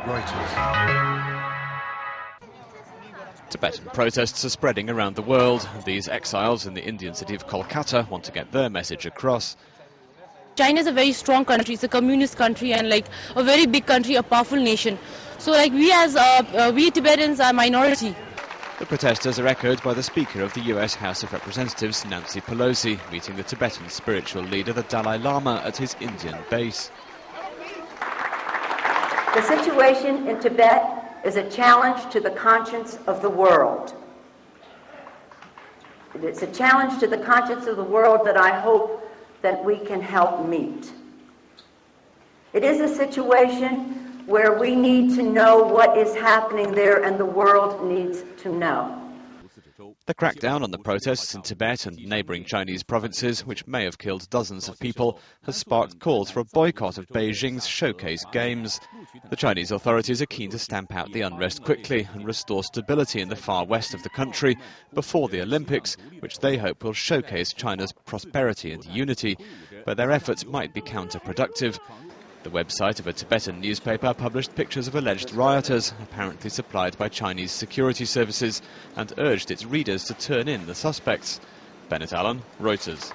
Reuters. Tibetan protests are spreading around the world. These exiles in the Indian city of Kolkata want to get their message across. China is a very strong country. It's a communist country and like a very big country, a powerful nation. So like we Tibetans are minority. The protesters are echoed by the Speaker of the US House of Representatives, Nancy Pelosi, meeting the Tibetan spiritual leader, the Dalai Lama, at his Indian base. The situation in Tibet is a challenge to the conscience of the world. It's a challenge to the conscience of the world that I hope that we can help meet. It is a situation where we need to know what is happening there and the world needs to know. The crackdown on the protests in Tibet and neighbouring Chinese provinces, which may have killed dozens of people, has sparked calls for a boycott of Beijing's Showcase Games. The Chinese authorities are keen to stamp out the unrest quickly and restore stability in the far west of the country before the Olympics, which they hope will showcase China's prosperity and unity, but their efforts might be counterproductive. The website of a Tibetan newspaper published pictures of alleged rioters, apparently supplied by Chinese security services, and urged its readers to turn in the suspects. Bennett Allen, Reuters.